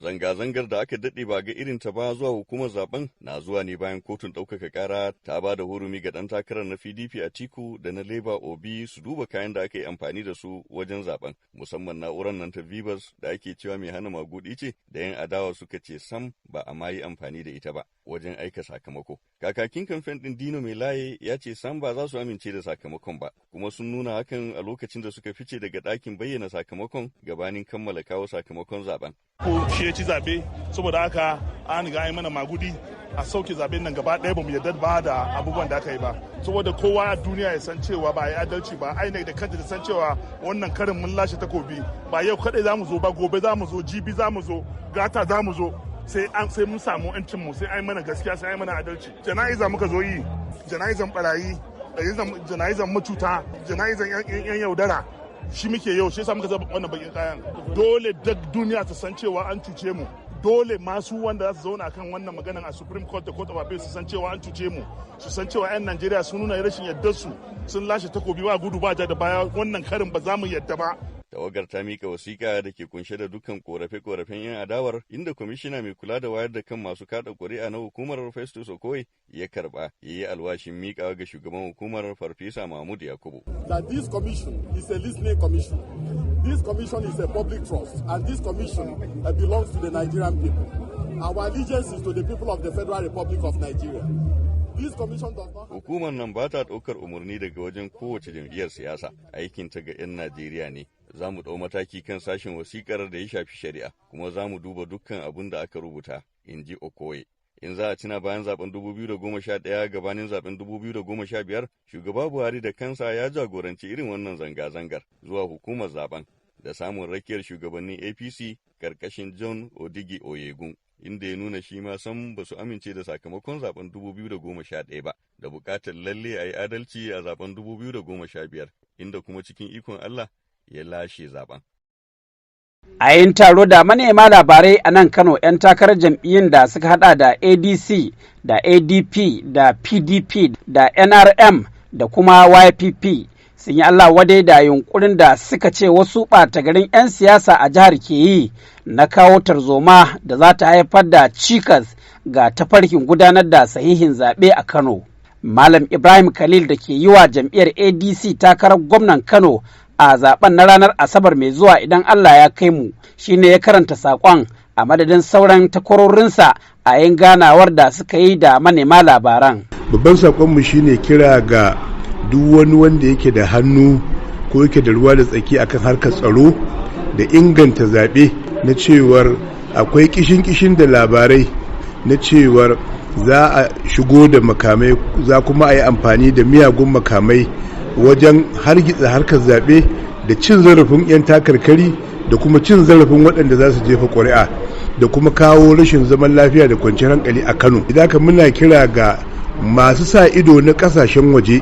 Zanga-zangar da aka daɗe ba ga irin ta ba zuwa hukumar zaben na zuwa ne bayan kotun ɗaukaka ƙara ta ba da hurumi ga ɗan takarar na PDP Atiku da na Labour Obi su duba kayan da aka yi amfani da su wajen zaben, musamman na'urar nan ta Vivas da ake cewa mai hana magudi ce da 'yan adawa suka ce sam ba a ma yi amfani da ita ba wajen aika sakamako. Kakakin kamfen ɗin Dino Mai Laye ya ce sam ba za su amince da sakamakon ba, kuma sun nuna hakan a lokacin da suka fice daga ɗakin bayyana sakamakon gabanin kammala kawo sakamakon zaben. Shi ya ci zaɓe, saboda haka an riga yi mana magudi a sauke zaɓen nan gaba ɗaya ba mu yarda ba da abubuwan da aka yi ba. Saboda kowa a duniya ya san cewa ba a yi adalci ba, ainihin da kanta da san cewa wannan karin mun lashe takobi, ba yau kaɗai za mu zo ba, gobe za mu zo, jibi za mu zo, gata za mu zo. sai mun samu yancin mu, sai ai mana gaskiya, sai ai mana adalci. Jana'iza muka zo yi, jana'izan barayi, jana'izan macuta, jana'izan yan yaudara, shi muke yau, shi yasa muka zaba wannan bakin kayan. Dole duk duniya ta san cewa an cuce mu. Dole masu wanda za su zauna kan wannan maganan a Supreme Court da Court of Appeal su san cewa an cuce mu, su san cewa 'yan Najeriya sun nuna rashin yardar su, sun lashe takobi ba gudu ba ja da baya, wannan karin ba za mu yadda ba. Tawagar ta mika wasiƙa da ke kunshe da dukkan korafe-korafen 'yan adawar, inda kwamishina mai kula da wayar da kan masu kada ƙuri'a na hukumar Festus Okoye ya karba ya yi alwashin miƙawa ga shugaban hukumar Farfesa Mahmud Yakubu. That this commission is a listening commission. This commission is a public trust, and this commission belongs to the Nigerian people. Our allegiance is to the people of the Federal Republic of Nigeria. Hukumar nan ba ta ɗaukar umarni daga wajen kowace jam'iyyar siyasa, aikinta ga 'yan Najeriya ne. Za mu ɗau mataki kan sashen wasiƙar da ya shafi shari'a, kuma za mu duba dukkan abin da aka rubuta, in ji Okoye. In za a tuna bayan zaben 2011 gabanin zaben 2015, shugaba Buhari da kansa ya jagoranci irin wannan zanga-zangar zuwa hukumar zaben da samun rakiyar shugabannin APC karkashin John Odigi Oyegun, inda ya nuna shi ma sam ba su amince da sakamakon zaben 2011 ba, da bukatar lalle a yi adalci a zaben 2015, inda kuma cikin ikon Allah ya lashe zaben. A yin taro da manema labarai a nan Kano, 'yan takarar jam'iyyun da suka hada da ADC, da ADP, da PDP, da NRM, da kuma YPP sun yi Allah wadai da yunkurin da suka ce wasu ɓata garin 'yan siyasa a jihar ke yi na kawo tarzoma da za ta haifar da cikas ga tafarkin gudanar da sahihin zaɓe a Kano. Malam Ibrahim Khalil da ke yi wa jam'iyyar ADC takarar gwamnan Kano a zaben na ranar Asabar mai zuwa idan Allah ya kai mu, shine ya karanta saƙon a madadin sauran takwarorinsa a yin ganawar da suka yi da manema labaran. Babban saƙonmu shine kira ga duk wani wanda yake da hannu ko yake da ruwa da tsaki akan harkar tsaro da inganta zaɓe, na cewar akwai kishin da labarai na cewar za a shigo da makamai, za kuma a yi amfani da miyagun makamai wajen hargitsa harkar zaɓe da cin zarafin 'yan takarkari da kuma cin zarafin waɗanda za su jefa ƙuri'a da kuma kawo rashin zaman lafiya da kwanciyar hankali a Kano. Idan ka muna kira ga masu sa ido na ƙasashen waje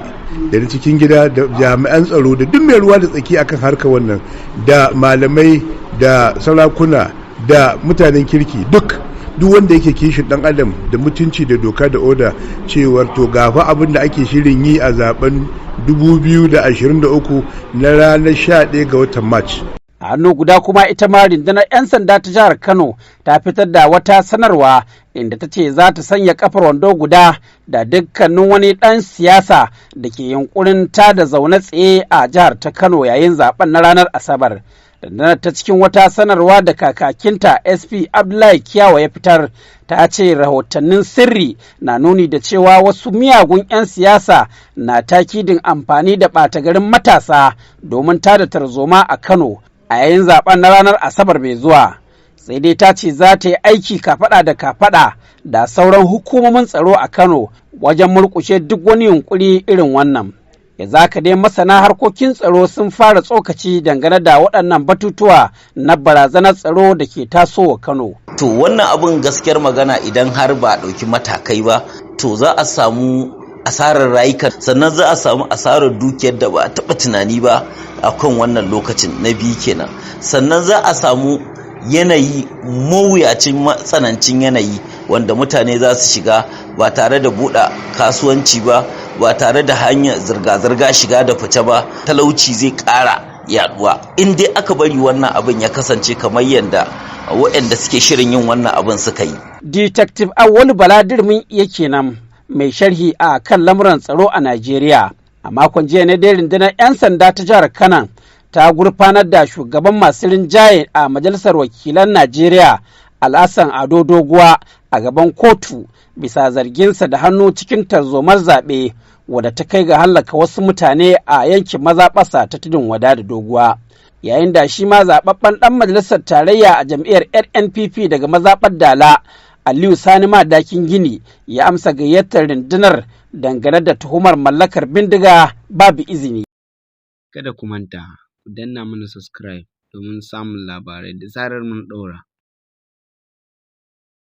da na cikin gida da jami'an tsaro da duk mai ruwa da tsaki akan harkar wannan, da malamai da sarakuna da mutanen kirki, duk wanda yake kishin dan adam da mutunci da doka da oda, cewar to gafa abin da ake shirin yi a zaben 2023 na ranar 11 ga watan March. A hannu guda kuma ita ma rundunar 'yan sanda ta jihar Kano ta fitar da wata sanarwa inda ta ce za ta sanya kafar wando guda da dukkanin wani ɗan siyasa da ke yunkurin tada zaune tsaye a jihar ta Kano yayin zaben na ranar Asabar. Rundunar ta cikin wata sanarwa da kakakinta SP Abdullahi Kiyawa ya fitar, ta ce rahotannin sirri na nuni da cewa wasu miyagun 'yan siyasa na takidin amfani da ɓata garin matasa domin tada tarzoma a Kano a yayin zaben na ranar Asabar mai zuwa. Sai dai ta ce za ta yi aiki kafaɗa da kafaɗa da sauran hukumomin tsaro a Kano wajen murƙushe duk wani yunkuri irin wannan. Ya zaka dai masana harkokin tsaro sun fara tsokaci dangane da waɗannan batutuwa na barazanar tsaro da ke tasowa Kano. To wannan abin gaskiyar magana, idan har ba a ɗauki matakai ba, to za a samu asarar rayuka, sannan za a samu asarar dukiyar da ba a taɓa tunani ba a kan wannan lokacin na biyu kenan. Sannan za a samu yanayi mawuyacin matsanancin yanayi wanda mutane za su shiga ba tare da buɗe kasuwanci ba tare da hanyar zirga-zirga shiga da fice ba. Talauci zai ƙara yaduwa. In dai aka bari wannan abin ya kasance kamar yadda waɗanda suke shirin yin wannan abin suka yi. Detective Awwalu Baladirmin yake nan mai sharhi a kan lamuran tsaro a Najeriya. A makon jiya ne dai rundunar 'yan sanda ta jihar Kano ta gurfanar da shugaban masu rinjaye a Majalisar Wakilan Najeriya Alhassan Ado Doguwa a gaban kotu bisa zarginsa da hannu cikin tarzomar zaɓe wadda ta kai ga hallaka wasu mutane a yankin mazaɓarsa ta tudun wada da Doguwa. Yayin da shi ma zaɓaɓɓen ɗan majalisar tarayya a jam'iyyar NNPP daga mazaɓar Dala Aliyu Sani Madakin Gini ya amsa gayyatar rundunar dangane da tuhumar mallakar bindiga babu izini. Kada ku manta, ku danna mana subscribe domin samun labarai da zarar mun ɗora.